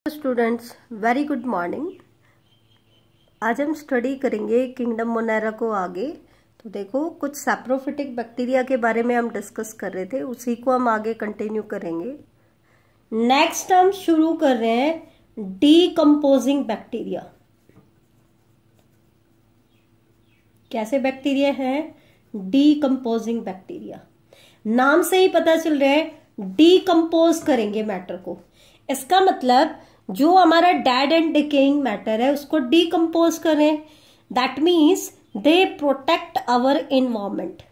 Students, very good morning. आज हम study करेंगे किंगडम मोनेरा को आगे। तो देखो, कुछ सैप्रोफिटिक बैक्टीरिया के बारे में हम डिस्कस कर रहे थे, उसी को हम आगे कंटिन्यू करेंगे। नेक्स्ट हम शुरू कर रहे हैं डीकंपोजिंग बैक्टीरिया। कैसे बैक्टीरिया हैं? डीकंपोजिंग बैक्टीरिया। नाम से ही पता चल रहा है डीकंपोज करेंगे मैटर को। इसका मतलब जो हमारा डेड एंड डिकेइंग मैटर है उसको डीकंपोज करें। That means they protect our environment.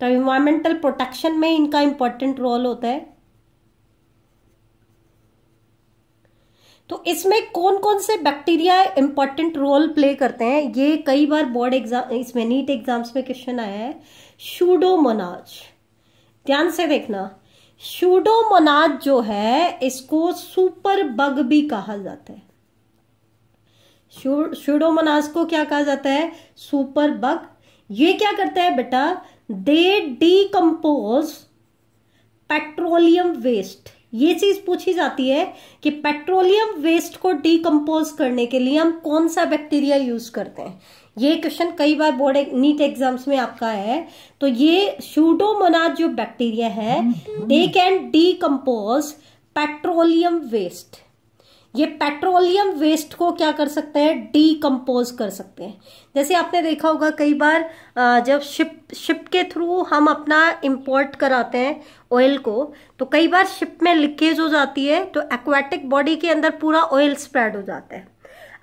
तो इन्वायरमेंटल प्रोटेक्शन में इनका इंपॉर्टेंट रोल होता है। तो इसमें कौन कौन से बैक्टीरिया इंपॉर्टेंट रोल प्ले करते हैं, ये कई बार बोर्ड एग्जाम, इसमें नीट एग्जाम्स में क्वेश्चन आया है। सूडोमोनाज, ध्यान से देखना। सूडोमोनाज जो है इसको सुपर बग भी कहा जाता है। सूडोमोनाज को क्या कहा जाता है? Super bug. ये क्या करता है बेटा? दे डीकंपोज पेट्रोलियम वेस्ट। ये चीज पूछी जाती है कि पेट्रोलियम वेस्ट को डीकंपोज करने के लिए हम कौन सा बैक्टीरिया यूज करते हैं। ये क्वेश्चन कई बार बोर्ड नीट एग्जाम्स में आपका है। तो ये सूडोमोनाज जो बैक्टीरिया है they can decompose petroleum waste. ये पेट्रोलियम वेस्ट को क्या कर सकते हैं? डीकंपोज कर सकते हैं। जैसे आपने देखा होगा कई बार जब शिप के थ्रू हम अपना इंपोर्ट कराते हैं ऑयल को, तो कई बार शिप में लीकेज हो जाती है, तो एक्वाटिक बॉडी के अंदर पूरा ऑयल स्प्रेड हो जाता है।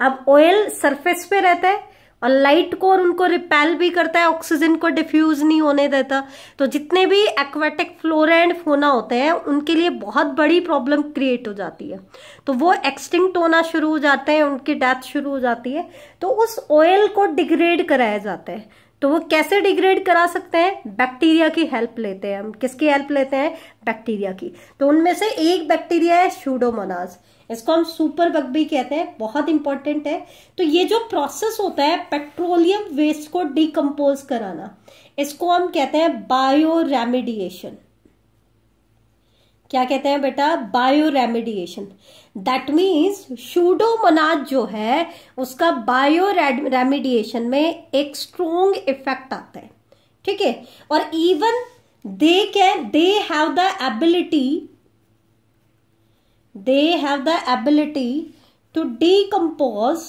अब ऑयल सरफेस पे रहता है और लाइट को और उनको रिपेल भी करता है, ऑक्सीजन को डिफ्यूज नहीं होने देता। तो जितने भी एक्वाटिक फ्लोरा एंड फोना होते हैं उनके लिए बहुत बड़ी प्रॉब्लम क्रिएट हो जाती है। तो वो एक्सटिंक्ट होना शुरू हो जाते हैं, उनकी डेथ शुरू हो जाती है। तो उस ऑयल को डिग्रेड कराया जाता है। तो वो कैसे डिग्रेड करा सकते हैं? बैक्टीरिया की हेल्प लेते हैं हम। किसकी हेल्प लेते हैं? बैक्टीरिया की। तो उनमें से एक बैक्टीरिया है सूडोमोनाज। इसको हम सुपर बग भी कहते हैं, बहुत इंपॉर्टेंट है। तो ये जो प्रोसेस होता है पेट्रोलियम वेस्ट को डीकंपोज कराना, इसको हम कहते हैं बायो रेमिडिएशन। क्या कहते हैं बेटा? Bio remediation. That means Pseudomonas जो है उसका बायो रेमिडिएशन में एक स्ट्रॉन्ग इफेक्ट आता है, ठीक है। और even they have the ability to decompose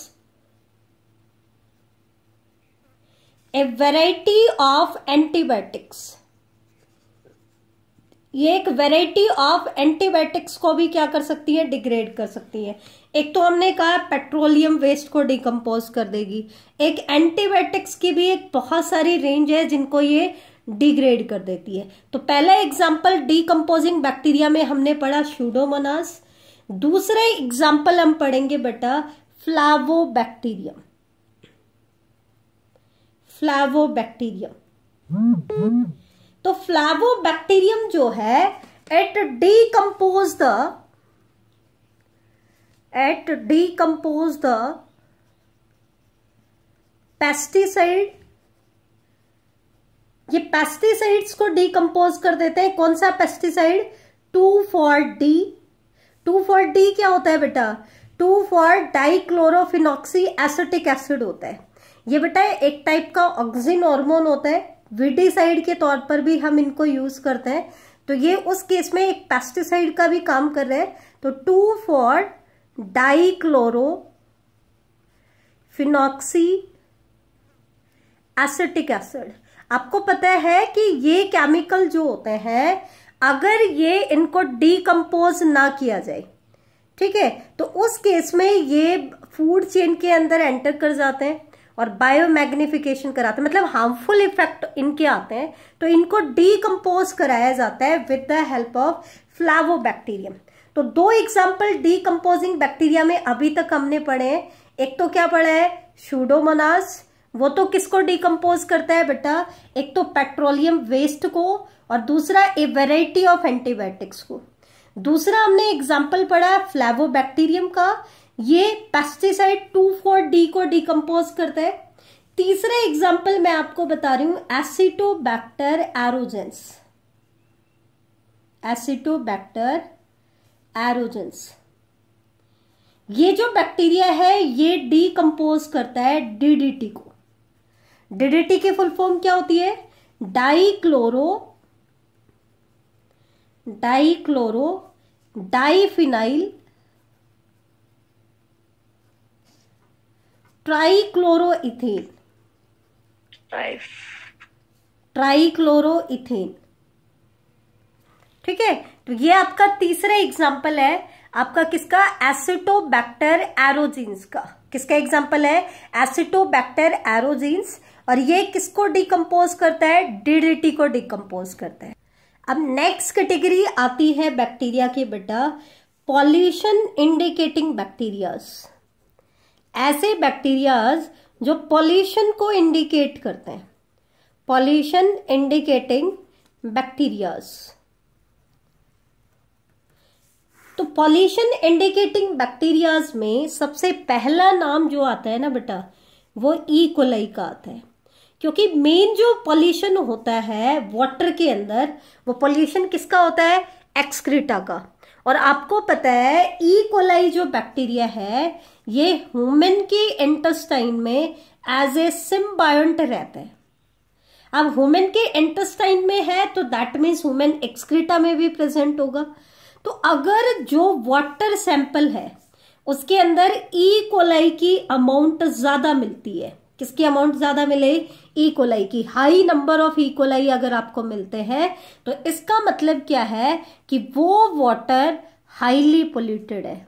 a variety of antibiotics. ये एक वेराइटी ऑफ एंटीबायोटिक्स को भी क्या कर सकती है? डिग्रेड कर सकती है। एक तो हमने कहा पेट्रोलियम वेस्ट को डिकम्पोज कर देगी, एक एंटीबायोटिक्स की भी एक बहुत सारी रेंज है जिनको ये डिग्रेड कर देती है। तो पहला एग्जांपल डीकंपोजिंग बैक्टीरिया में हमने पढ़ा सूडोमोनास। दूसरा एग्जांपल हम पढ़ेंगे बेटा फ्लावोबैक्टीरियम। तो फ्लावोबैक्टीरियम जो है इट डीकंपोज द पेस्टिसाइड। ये पेस्टिसाइड्स को डीकंपोज कर देते हैं। कौन सा पेस्टिसाइड? 2,4-D। 2,4-D क्या होता है बेटा? 2,4-डाइक्लोरोफिनॉक्सी एसिटिक एसिड होता है। ये बेटा एक टाइप का ऑक्सिन हार्मोन होता है, विडिसाइड के तौर पर भी हम इनको यूज करते हैं। तो ये उस केस में एक पेस्टिसाइड का भी काम कर रहे हैं। तो 2,4-डाइक्लोरोफिनॉक्सी एसिटिक एसिड। आपको पता है कि ये केमिकल जो होते हैं अगर ये इनको डीकंपोज ना किया जाए, ठीक है, तो उस केस में ये फूड चेन के अंदर एंटर कर जाते हैं और बायोमैग्निफिकेशन कराते हैं, मतलब हार्मफुल इफेक्ट इनके आते हैं। तो इनको डीकंपोज कराया जाता है विद द हेल्प ऑफ फ्लावोबैक्टीरियम। तो दो एग्जांपल डीकंपोजिंग बैक्टीरिया में अभी तक हमने पढ़े हैं। एक तो क्या पढ़ा है? सूडोमोनास। वो तो किसको डीकंपोज करता है बेटा? एक तो पेट्रोलियम वेस्ट को और दूसरा ए वेराइटी ऑफ एंटीबायोटिक्स को। दूसरा हमने एग्जांपल पढ़ा फ्लावोबैक्टीरियम का, ये पेस्टिसाइड 2,4-D को डीकंपोज करता है। तीसरा एग्जांपल मैं आपको बता रही हूं एसिटोबैक्टर एरोजेंस। ये जो बैक्टीरिया है ये डीकंपोज करता है डीडीटी को। डीडीटी की फुल फॉर्म क्या होती है? Dichloro diphenyl ट्राइक्लोरोइथेन। ट्राइक्लोरोइथेन, ठीक है। तो ये आपका तीसरा एग्जाम्पल है आपका किसका? एसिटोबैक्टर एरोजीन्स का। किसका एग्जाम्पल है? एसिटोबैक्टर एरोजीन्स। और ये किसको डिकम्पोज करता है? डीडीटी को डिकम्पोज करता है। अब नेक्स्ट कैटेगरी आती है बैक्टीरिया की बेटा, पॉल्यूशन इंडिकेटिंग बैक्टीरियाज। ऐसे बैक्टीरियाज जो पॉल्यूशन को इंडिकेट करते हैं, पॉल्यूशन इंडिकेटिंग बैक्टीरियाज। तो पॉल्यूशन इंडिकेटिंग बैक्टीरियाज में सबसे पहला नाम जो आता है ना बेटा, वो ई कोलाई का आता है। क्योंकि मेन जो पॉल्यूशन होता है वाटर के अंदर, वो पॉल्यूशन किसका होता है? एक्सक्रीटा का। और आपको पता है ई कोलाई जो बैक्टीरिया है ये ह्यूमन के इंटेस्टाइन में एज ए सिम्बायोंट रहता है। अब ह्यूमन के इंटेस्टाइन में है तो दैट मीन्स ह्यूमन एक्सक्रीटा में भी प्रेजेंट होगा। तो अगर जो वाटर सैंपल है उसके अंदर ई कोलाई की अमाउंट ज्यादा मिलती है, किसकी अमाउंट ज्यादा मिले? ई कोलाई की। High number of E coli अगर आपको मिलते हैं तो इसका मतलब क्या है कि वो वाटर हाईली पोल्यूटेड है।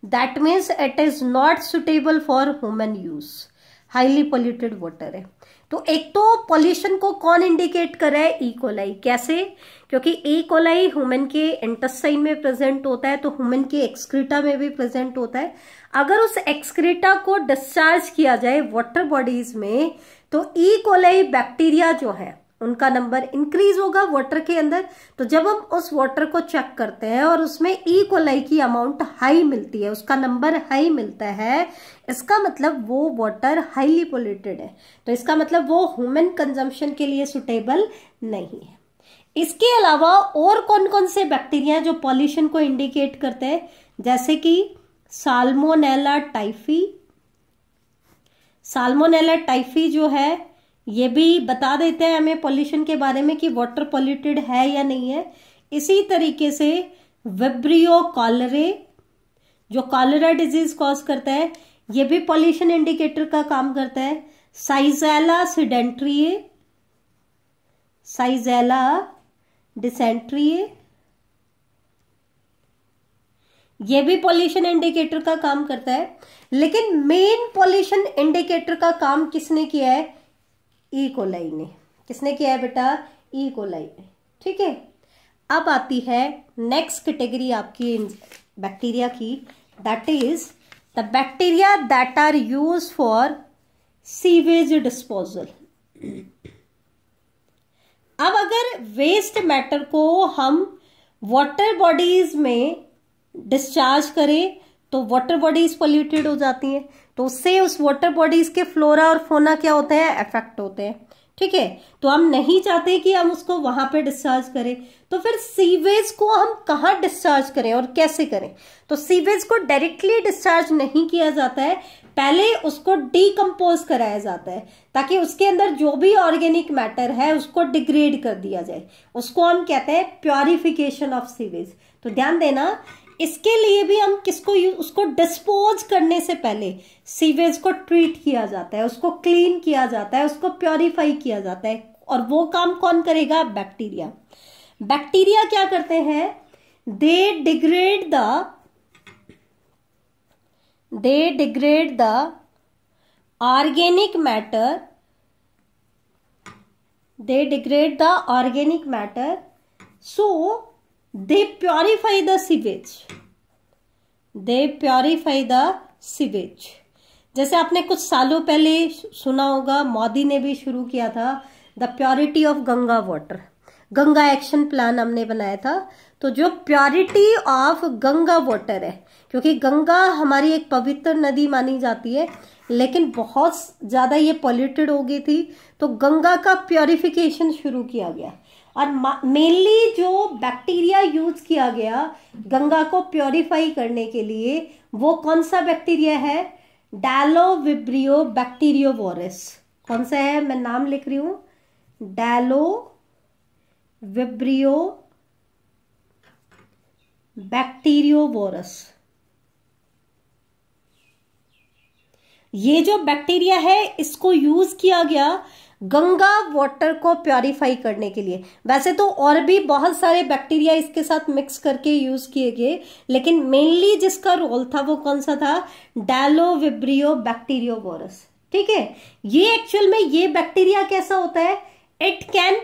That means it is not suitable for human use. Highly polluted water है। तो एक तो पॉल्यूशन को कौन इंडिकेट कर रहा है? E coli. कैसे? क्योंकि ई कोलाई ह्यूमन के इंटेस्टाइन में प्रेजेंट होता है तो ह्यूमन के एक्सक्रीटा में भी प्रेजेंट होता है। अगर उस एक्सक्रीटा को डिस्चार्ज किया जाए वाटर बॉडीज में तो ई कोलाई बैक्टीरिया जो है उनका नंबर इंक्रीज होगा वाटर के अंदर। तो जब हम उस वाटर को चेक करते हैं और उसमें ई कोलाई की अमाउंट हाई मिलती है, उसका नंबर हाई मिलता है, इसका मतलब वो वाटर हाईली पोल्यूटेड है। तो इसका मतलब वो ह्यूमन कंजम्पशन के लिए सुटेबल नहीं है। इसके अलावा और कौन कौन से बैक्टीरिया जो पॉल्यूशन को इंडिकेट करते हैं? जैसे कि साल्मोनेला टाइफी। साल्मोनेला टाइफी जो है ये भी बता देते हैं हमें पॉल्यूशन के बारे में कि वाटर पॉल्यूटेड है या नहीं है। इसी तरीके से विब्रियो कॉलरे जो कॉलरा डिजीज कॉज करता है, ये भी पॉल्यूशन इंडिकेटर का काम करता है। साइजेला सिडेंट्रिए, साइजेला डिसेंट्रिए, ये भी पॉल्यूशन इंडिकेटर का काम करता है। लेकिन मेन पॉल्यूशन इंडिकेटर का काम किसने किया है? ई कोलाई ने। किसने किया है बेटा? ई कोलाई ने। ठीक है। अब आती है नेक्स्ट कैटेगरी आपकी बैक्टीरिया की, that is the bacteria that are use for sewage disposal. अब अगर वेस्ट मैटर को हम वाटर बॉडीज में डिस्चार्ज करें तो वाटर बॉडीज पोल्यूटेड हो जाती हैं, तो उससे उस वाटर बॉडीज के फ्लोरा और फोना क्या होते हैं? अफेक्ट होते हैं। ठीक है। तो हम नहीं चाहते कि हम उसको वहां पे डिस्चार्ज करें, तो फिर सीवेज को हम कहाँ डिस्चार्ज करें और कैसे करें? तो सीवेज को डायरेक्टली डिस्चार्ज नहीं किया जाता है, पहले उसको डीकम्पोज कराया जाता है ताकि उसके अंदर जो भी ऑर्गेनिक मैटर है उसको डिग्रेड कर दिया जाए। उसको हम कहते हैं प्योरिफिकेशन ऑफ सीवेज। तो ध्यान देना, इसके लिए भी हम किसको उसको डिस्पोज करने से पहले सीवेज को ट्रीट किया जाता है, उसको क्लीन किया जाता है, उसको प्योरीफाई किया जाता है। और वो काम कौन करेगा? बैक्टीरिया। बैक्टीरिया क्या करते हैं? They degrade the organic matter, so they purify the sewage। जैसे आपने कुछ सालों पहले सुना होगा, मोदी ने भी शुरू किया था the purity of Ganga water. Ganga action plan हमने बनाया था। तो जो प्योरिटी ऑफ गंगा वाटर है, क्योंकि गंगा हमारी एक पवित्र नदी मानी जाती है, लेकिन बहुत ज्यादा ये पॉल्यूटेड हो गई थी, तो गंगा का प्योरिफिकेशन शुरू किया गया। और मेनली जो बैक्टीरिया यूज किया गया गंगा को प्योरीफाई करने के लिए वो कौन सा बैक्टीरिया है? डैलोविब्रियो बैक्टीरियोवोरस। कौन सा है? मैं नाम लिख रही हूं, डैलोविब्रियो बैक्टीरियोवोरस। ये जो बैक्टीरिया है इसको यूज किया गया गंगा वाटर को प्योरीफाई करने के लिए। वैसे तो और भी बहुत सारे बैक्टीरिया इसके साथ मिक्स करके यूज किए गए, लेकिन मेनली जिसका रोल था वो कौन सा था? डैलोविब्रियो बैक्टीरियोवोरस। ठीक है, ये एक्चुअल में ये बैक्टीरिया कैसा होता है? It can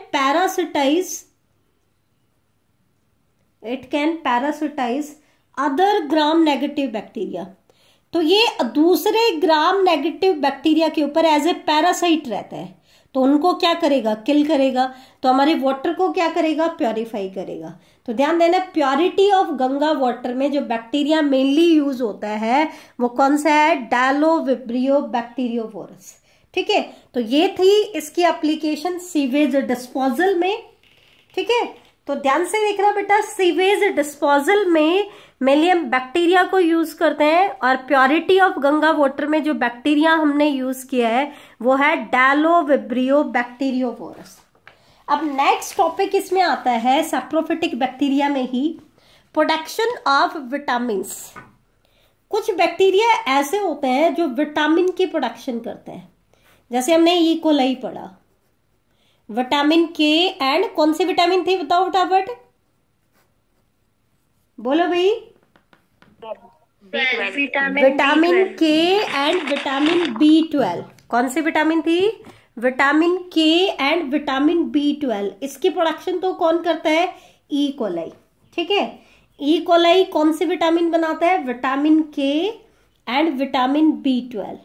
parasitise other gram negative bacteria. तो ये दूसरे ग्राम नेगेटिव बैक्टीरिया के ऊपर एज ए पैरासाइट रहता है, तो उनको क्या करेगा? किल करेगा। तो हमारे वाटर को क्या करेगा? प्योरीफाई करेगा। तो ध्यान देना, प्योरिटी ऑफ गंगा वाटर में जो बैक्टीरिया मेनली यूज होता है वो कौन सा है? डैलोविब्रियो बैक्टीरियोवोरस। ठीक है, तो ये थी इसकी एप्लीकेशन सीवेज डिस्पोजल में। ठीक है, तो ध्यान से देखना बेटा, सीवेज डिस्पोजल में मेनली हम बैक्टीरिया को यूज करते हैं और प्योरिटी ऑफ गंगा वाटर में जो बैक्टीरिया हमने यूज किया है वो है डैलोविब्रियो बैक्टीरियोवोरस। अब नेक्स्ट टॉपिक इसमें आता है सैप्रोफिटिक बैक्टीरिया में ही प्रोडक्शन ऑफ विटामिन्स। कुछ बैक्टीरिया ऐसे होते हैं जो विटामिन की प्रोडक्शन करते हैं, जैसे हमने ई कोलाई पढ़ा, विटामिन के एंड कौन सी विटामिन थी बताओ फटाफट, बोलो भाई। विटामिन के एंड विटामिन B12। कौन सी विटामिन थी? विटामिन के एंड विटामिन B12। इसकी प्रोडक्शन तो कौन करता है? E coli. ठीक है, ई कोलाई कौन सी विटामिन बनाता है? विटामिन के एंड विटामिन B12।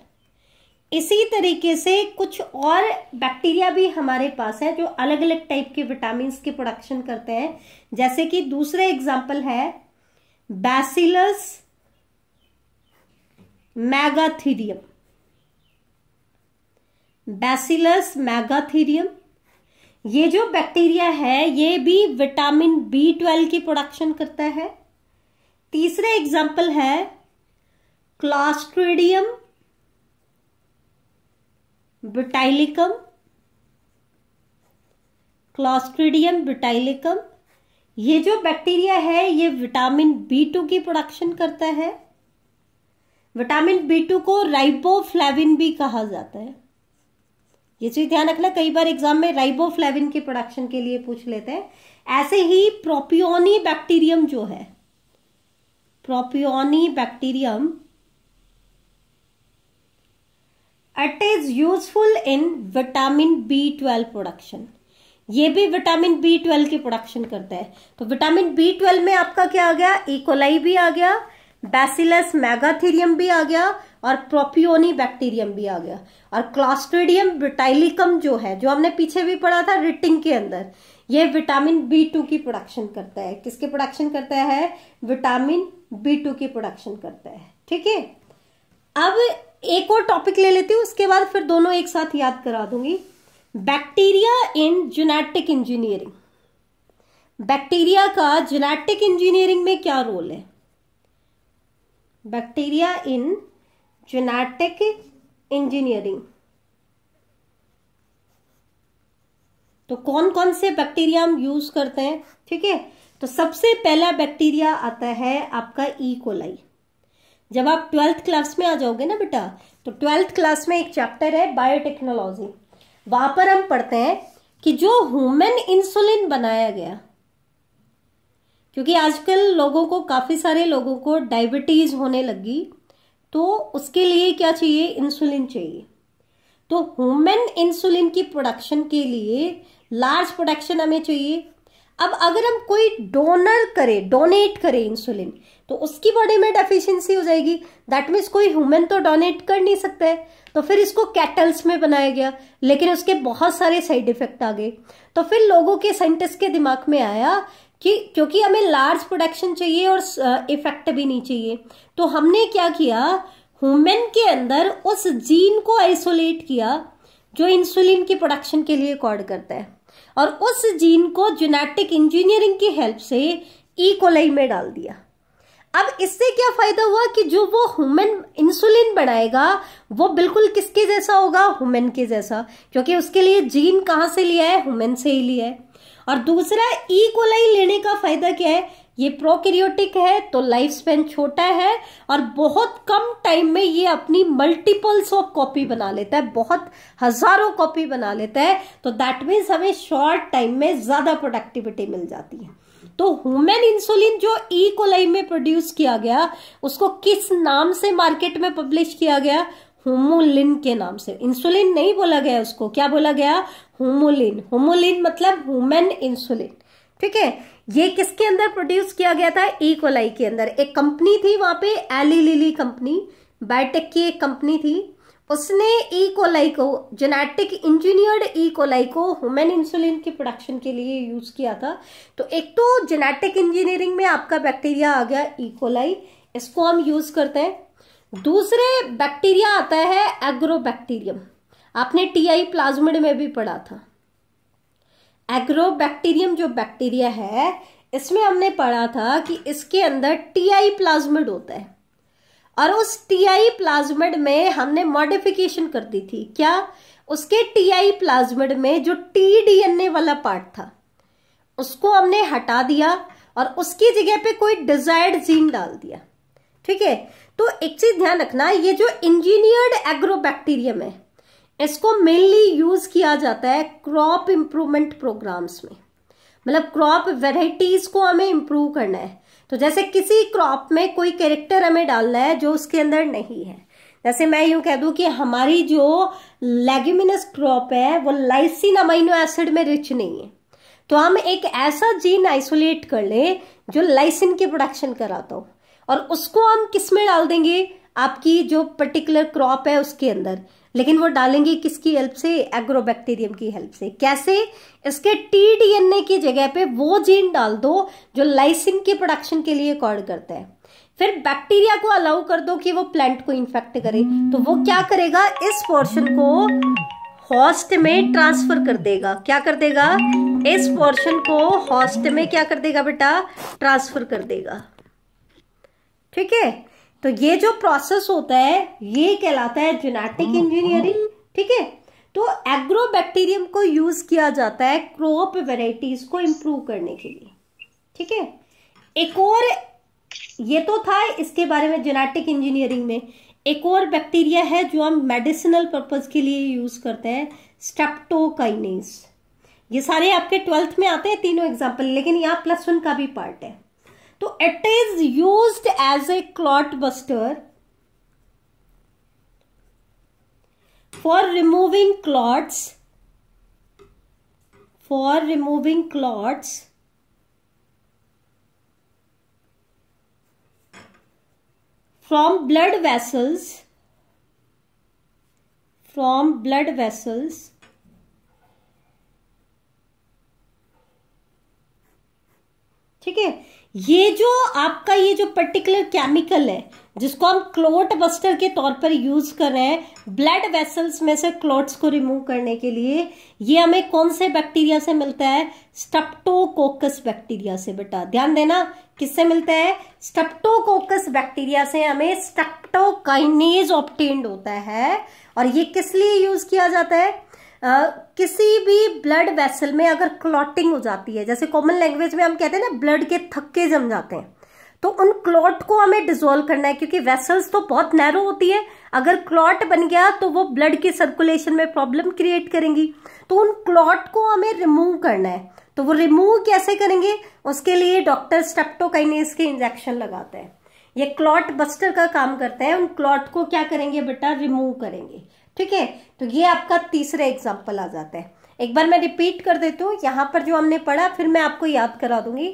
इसी तरीके से कुछ और बैक्टीरिया भी हमारे पास है जो अलग अलग टाइप के विटामिन की प्रोडक्शन करते हैं, जैसे कि दूसरे एग्जाम्पल है बैसिलस मैगाथीरियम। बैसिलस मैगाथीरियम ये जो बैक्टीरिया है ये भी विटामिन B12 की प्रोडक्शन करता है। तीसरे एग्जाम्पल है क्लॉस्ट्रिडियम बुटाइलिकम। क्लॉस्ट्रिडियम बुटाइलिकम ये जो बैक्टीरिया है ये विटामिन B2 की प्रोडक्शन करता है। विटामिन B2 को राइबोफ्लेविन भी कहा जाता है। ये चीज ध्यान रखना, कई बार एग्जाम में राइबोफ्लेविन की प्रोडक्शन के लिए पूछ लेते हैं। ऐसे ही प्रोपियोनी बैक्टीरियम जो है, propioni bacterium, it is useful in vitamin B12 production. ये भी विटामिन B12 की प्रोडक्शन करता है। तो विटामिन B12 में आपका क्या आ गया? ई कोलाई भी आ गया, बैसिलस मैगाथीरियम भी आ गया और प्रोपियोनी बैक्टीरियम भी आ गया। और क्लॉस्ट्रिडियम बुटाइलिकम जो है, जो हमने पीछे भी पढ़ा था रिटिंग के अंदर, ये विटामिन B2 की प्रोडक्शन करता है। किसकी प्रोडक्शन करता है? विटामिन B2 की प्रोडक्शन करता है। ठीक है, अब एक और टॉपिक ले लेती हूँ, उसके बाद फिर दोनों एक साथ याद करा दूंगी। Bacteria in genetic engineering. Bacteria का जेनेटिक इंजीनियरिंग में क्या रोल है? बैक्टीरिया इन जेनेटिक इंजीनियरिंग, तो कौन कौन से बैक्टीरिया हम यूज करते हैं? ठीक है, तो सबसे पहला बैक्टीरिया आता है आपका ई कोलाई। जब आप 12th क्लास में आ जाओगे ना बेटा, तो 12th क्लास में एक चैप्टर है बायोटेक्नोलॉजी, वहां पर हम पढ़ते हैं कि जो ह्यूमन इंसुलिन बनाया गया, क्योंकि आजकल लोगों को, काफी सारे लोगों को डायबिटीज होने लगी, तो उसके लिए क्या चाहिए? इंसुलिन चाहिए। तो ह्यूमन इंसुलिन की प्रोडक्शन के लिए लार्ज प्रोडक्शन हमें चाहिए। अब अगर हम कोई डोनेट करे इंसुलिन, तो उसकी बॉडी में डेफिशिएंसी हो जाएगी। दैट मीन्स कोई ह्यूमन तो डोनेट कर नहीं सकता है, तो फिर इसको कैटल्स में बनाया गया, लेकिन उसके बहुत सारे साइड इफेक्ट आ गए। तो फिर लोगों के, साइंटिस्ट के दिमाग में आया कि क्योंकि हमें लार्ज प्रोडक्शन चाहिए और इफेक्ट भी नहीं चाहिए, तो हमने क्या किया? ह्यूमन के अंदर उस जीन को आइसोलेट किया जो इंसुलिन की प्रोडक्शन के लिए कोड करता है। और उस जीन को जेनेटिक इंजीनियरिंग की हेल्प से ई कोलाई में डाल दिया। अब इससे क्या फायदा हुआ कि जो वो ह्यूमन इंसुलिन बनाएगा वो बिल्कुल किसके जैसा होगा, ह्यूमन के जैसा, क्योंकि उसके लिए जीन कहां से लिया है, ह्यूमन से ही लिया है। और दूसरा, ई कोलाई लेने का फायदा क्या है, ये प्रोकैरियोटिक है तो लाइफ स्पेन छोटा है और बहुत कम टाइम में ये अपनी मल्टीपल्स ऑफ कॉपी बना लेता है, बहुत हजारों कॉपी बना लेता है। तो दैट मीन्स हमें शॉर्ट टाइम में ज्यादा प्रोडक्टिविटी मिल जाती है। तो ह्यूमन इंसुलिन जो ई कोलाई में प्रोड्यूस किया गया, उसको किस नाम से मार्केट में पब्लिश किया गया, हुमुलिन के नाम से। इंसुलिन नहीं बोला गया उसको, क्या बोला गया, हुमुलिन। हुमुलिन मतलब ह्यूमन इंसुलिन, ठीक है। ये किसके अंदर प्रोड्यूस किया गया था, ई कोलाई के अंदर। एक कंपनी थी वहां पे, एली लिली कंपनी, बायोटेक की एक कंपनी थी, उसने ई कोलाई को, जेनेटिक इंजीनियर्ड ई कोलाई को ह्यूमन इंसुलिन की प्रोडक्शन के लिए यूज किया था। तो एक तो जेनेटिक इंजीनियरिंग में आपका बैक्टीरिया आ गया ई कोलाई, इसको हम यूज करते हैं। दूसरे बैक्टीरिया आता है एग्रोबैक्टीरियम, आपने टीआई प्लाज्मिड में भी पढ़ा था। एग्रोबैक्टीरियम जो बैक्टीरिया है, इसमें हमने पढ़ा था कि इसके अंदर टीआई प्लाज्मिड होता है और उस टीआई प्लाज्मिड में हमने मॉडिफिकेशन कर दी थी। क्या, उसके टीआई प्लाज्मिड में जो टीडीएनए वाला पार्ट था उसको हमने हटा दिया और उसकी जगह पे कोई डिजायर्ड जीन डाल दिया, ठीक है। तो एक चीज ध्यान रखना, ये जो इंजीनियर्ड एग्रोबैक्टीरियम है इसको मेनली यूज किया जाता है क्रॉप इंप्रूवमेंट प्रोग्राम्स में, मतलब क्रॉप वेराइटीज को हमें इंप्रूव करना है। तो जैसे किसी क्रॉप में कोई कैरेक्टर हमें डालना है जो उसके अंदर नहीं है, जैसे मैं यूं कह दूं कि हमारी जो लेग्यूमिनस क्रॉप है वो लाइसिन अमीनो एसिड में रिच नहीं है, तो हम एक ऐसा जीन आइसोलेट कर ले जो लाइसिन की प्रोडक्शन कराता हो और उसको हम किस में डाल देंगे, आपकी जो पर्टिकुलर क्रॉप है उसके अंदर, लेकिन वो डालेंगे किसकी हेल्प से, एग्रोबैक्टीरियम की हेल्प से। कैसे, इसके टीडीएनए की जगह पे वो जीन डाल दो जो लाइसिन की प्रोडक्शन के लिए कोड करता है। फिर बैक्टीरिया को अलाउ कर दो कि वो प्लांट को इन्फेक्ट करे, तो वो क्या करेगा, इस पोर्शन को होस्ट में ट्रांसफर कर देगा। क्या कर देगा, इस पोर्शन को होस्ट में क्या कर देगा बेटा, ट्रांसफर कर देगा, ठीक है। तो ये जो प्रोसेस होता है ये कहलाता है जेनेटिक इंजीनियरिंग, ठीक है। तो एग्रोबैक्टीरियम को यूज किया जाता है क्रॉप वेराइटीज को इंप्रूव करने के लिए, ठीक है। एक और, ये तो था इसके बारे में जेनेटिक इंजीनियरिंग में। एक और बैक्टीरिया है जो हम मेडिसिनल पर्पज के लिए यूज करते हैं, स्ट्रेप्टोकाइनेज। ये सारे आपके 12th में आते हैं तीनों एग्जाम्पल, लेकिन यहाँ +1 का भी पार्ट है। तो it is used as a clot buster for removing clots, from blood vessels ठीक है। ये जो आपका ये जो पर्टिकुलर केमिकल है जिसको हम क्लॉट बस्टर के तौर पर यूज कर रहे हैं ब्लड वेसल्स में से क्लॉट्स को रिमूव करने के लिए, ये हमें कौन से बैक्टीरिया से मिलता है, स्ट्रेप्टोकोकस बैक्टीरिया से। बेटा ध्यान देना, किससे मिलता है, स्ट्रेप्टोकोकस बैक्टीरिया से हमें स्ट्रेप्टोकाइनेज ऑब्टेन्ड होता है। और ये किस लिए यूज किया जाता है, किसी भी ब्लड वेसल में अगर क्लॉटिंग हो जाती है, जैसे कॉमन लैंग्वेज में हम कहते हैं ना ब्लड के थक्के जम जाते हैं, तो उन क्लॉट को हमें डिसॉल्व करना है, क्योंकि वेसल्स तो बहुत नैरो होती है, अगर क्लॉट बन गया तो वो ब्लड की सर्कुलेशन में प्रॉब्लम क्रिएट करेंगी, तो उन क्लॉट को हमें रिमूव करना है। तो वो रिमूव कैसे करेंगे, उसके लिए डॉक्टर स्ट्रेप्टोकाइनेज के इंजेक्शन लगाते हैं, ये क्लॉट बस्टर का काम करते हैं, उन क्लॉट को क्या करेंगे बेटा, रिमूव करेंगे, ठीक है। तो ये आपका तीसरा एग्जाम्पल आ जाता है। एक बार मैं रिपीट कर देती हूँ, यहाँ पर जो हमने पढ़ा फिर मैं आपको याद करा दूंगी।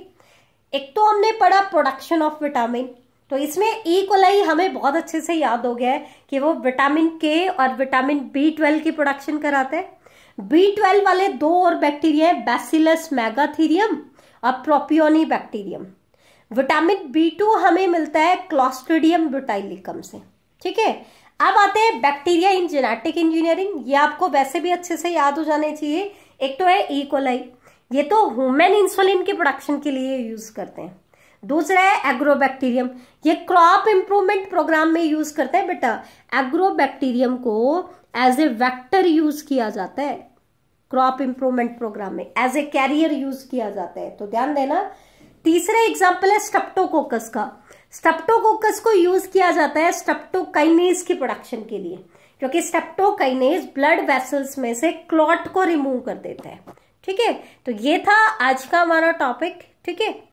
एक तो हमने पढ़ा प्रोडक्शन ऑफ विटामिन, तो इसमें ई कोलाई हमें बहुत अच्छे से याद हो गया है कि वो विटामिन के और विटामिन B12 की प्रोडक्शन कराते हैं। B12 वाले दो और बैक्टीरिया है, बैसिलस मेगाथीरियम और प्रोपियोनी बैक्टीरियम। विटामिन B2 हमें मिलता है क्लॉस्ट्रिडियम ब्यूटाइलिकम से, ठीक है। अब आते हैं बैक्टीरिया इन जेनेटिक इंजीनियरिंग, ये आपको वैसे भी अच्छे से याद हो जाने चाहिए, एक तो है ई कोलाई, ये तो ह्यूमन इंसुलिन के प्रोडक्शन के लिए यूज करते हैं। दूसरा है एग्रोबैक्टीरियम, ये क्रॉप इंप्रूवमेंट प्रोग्राम में यूज करते हैं बेटा। एग्रोबैक्टीरियम को एज ए वेक्टर यूज किया जाता है क्रॉप इंप्रूवमेंट प्रोग्राम में, एज ए कैरियर यूज किया जाता है, तो ध्यान देना। तीसरा एग्जाम्पल है स्ट्रेप्टोकोकस का। स्ट्रेप्टोकोकस को यूज किया जाता है स्ट्रेप्टोकाइनेज की प्रोडक्शन के लिए, क्योंकि स्ट्रेप्टोकाइनेज ब्लड वेसल्स में से क्लॉट को रिमूव कर देता है। ठीक है, तो ये था आज का हमारा टॉपिक। ठीक है।